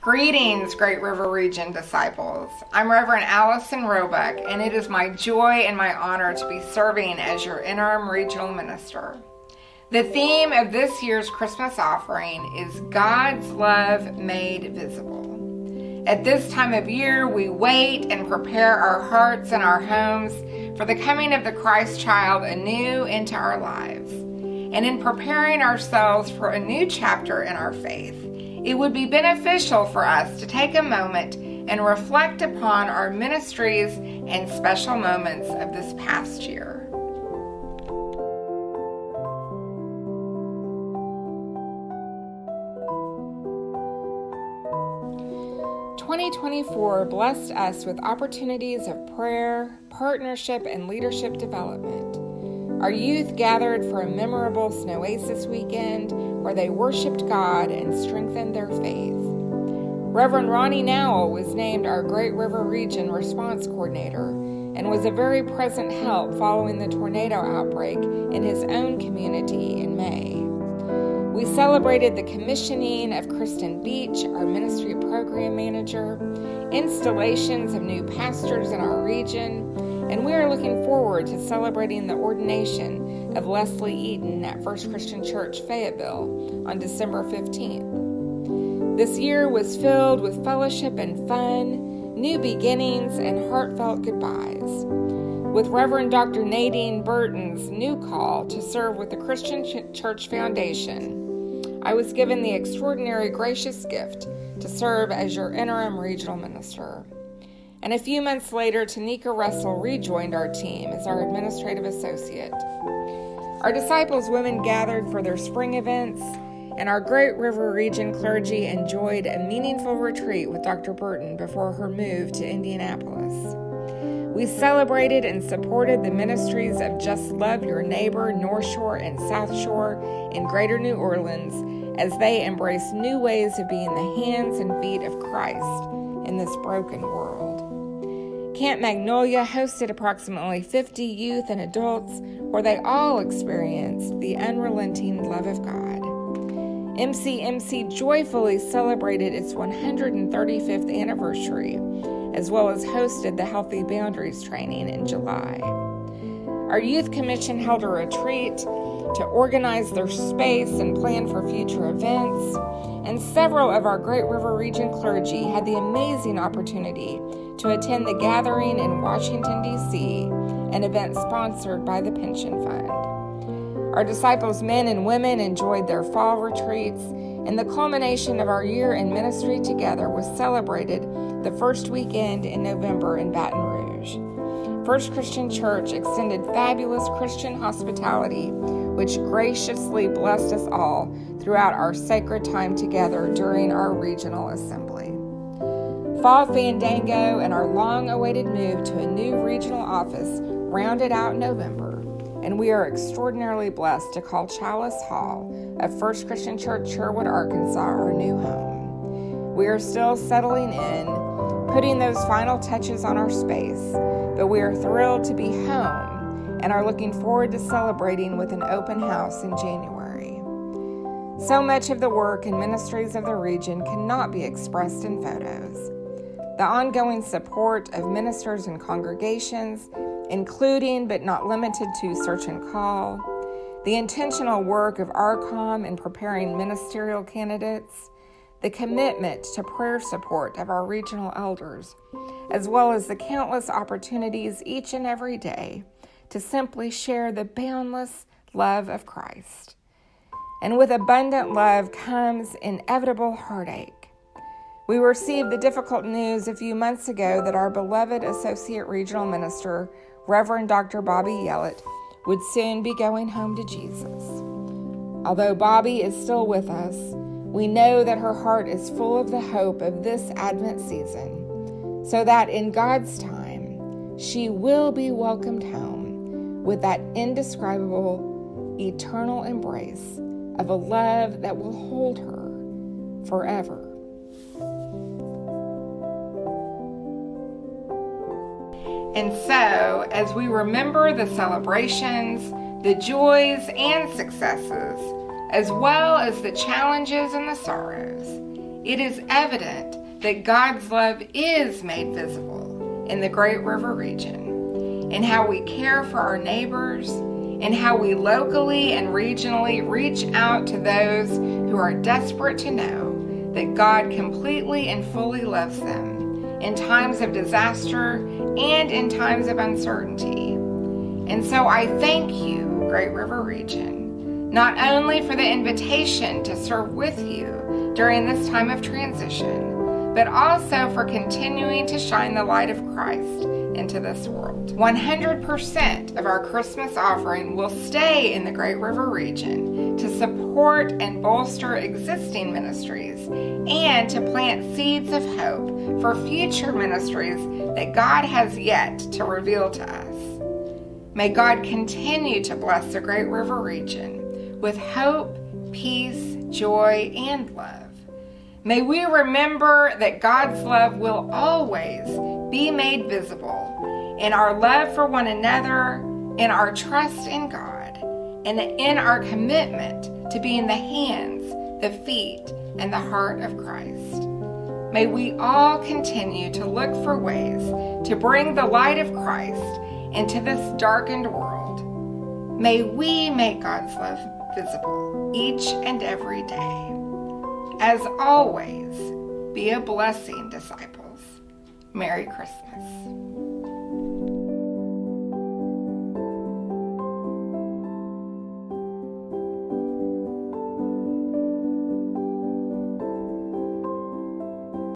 Greetings, Great River Region disciples. I'm Reverend Allison Roebuck, and it is my joy and my honor to be serving as your interim regional minister. The theme of this year's Christmas offering is God's love made visible. At this time of year, we wait and prepare our hearts and our homes for the coming of the Christ child anew into our lives. And in preparing ourselves for a new chapter in our faith, it would be beneficial for us to take a moment and reflect upon our ministries and special moments of this past year. "2024 blessed us with opportunities of prayer, partnership, and leadership development. Our youth gathered for a memorable Snowasis weekend where they worshiped God and strengthened their faith. Reverend Ronnie Nowell was named our Great River Region Response Coordinator and was a very present help following the tornado outbreak in his own community in May. We celebrated the commissioning of Kristen Beach, our ministry program manager, installations of new pastors in our region, and we are looking forward to celebrating the ordination of Leslie Eaton at First Christian Church, Fayetteville, on December 15th. This year was filled with fellowship and fun, new beginnings, and heartfelt goodbyes. With Reverend Dr. Nadine Burton's new call to serve with the Christian Church Foundation, I was given the extraordinary gracious gift to serve as your interim regional minister. And a few months later, Tanika Russell rejoined our team as our administrative associate. Our disciples women gathered for their spring events, and our Great River Region clergy enjoyed a meaningful retreat with Dr. Burton before her move to Indianapolis. We celebrated and supported the ministries of Just Love Your Neighbor, North Shore and South Shore in Greater New Orleans as they embrace new ways of being the hands and feet of Christ in this broken world. Camp Magnolia hosted approximately 50 youth and adults where they all experienced the unrelenting love of God. MCMC joyfully celebrated its 135th anniversary, as well as hosted the Healthy Boundaries training in July. Our Youth Commission held a retreat to organize their space and plan for future events, and several of our Great River Region clergy had the amazing opportunity to attend the gathering in Washington, D.C., an event sponsored by the Pension Fund. Our disciples, men and women, enjoyed their fall retreats, and the culmination of our year in ministry together was celebrated the first weekend in November in Baton Rouge. First Christian Church extended fabulous Christian hospitality, which graciously blessed us all throughout our sacred time together during our regional assembly. Fall Fandango and our long-awaited move to a new regional office rounded out November, and we are extraordinarily blessed to call Chalice Hall of First Christian Church, Sherwood, Arkansas, our new home. We are still settling in, putting those final touches on our space, but we are thrilled to be home and are looking forward to celebrating with an open house in January. So much of the work and ministries of the region cannot be expressed in photos. The ongoing support of ministers and congregations, including but not limited to Search and Call, the intentional work of ARCOM in preparing ministerial candidates, the commitment to prayer support of our regional elders, as well as the countless opportunities each and every day to simply share the boundless love of Christ. And with abundant love comes inevitable heartache. We received the difficult news a few months ago that our beloved Associate Regional Minister, Reverend Dr. Bobby Yellett, would soon be going home to Jesus. Although Bobby is still with us, we know that her heart is full of the hope of this Advent season, so that in God's time, she will be welcomed home with that indescribable, eternal embrace of a love that will hold her forever. And so, as we remember the celebrations, the joys and successes, as well as the challenges and the sorrows, it is evident that God's love is made visible in the Great River region, in how we care for our neighbors, and how we locally and regionally reach out to those who are desperate to know that God completely and fully loves them in times of disaster and in times of uncertainty. And so I thank you, Great River Region, not only for the invitation to serve with you during this time of transition, but also for continuing to shine the light of Christ into this world. 100% of our Christmas offering will stay in the Great River region to support and bolster existing ministries and to plant seeds of hope for future ministries that God has yet to reveal to us. May God continue to bless the Great River region with hope, peace, joy, and love. May we remember that God's love will always be made visible in our love for one another, in our trust in God, and in our commitment to being the hands, the feet, and the heart of Christ. May we all continue to look for ways to bring the light of Christ into this darkened world. May we make God's love visible each and every day. As always, be a blessing, disciples. Merry Christmas.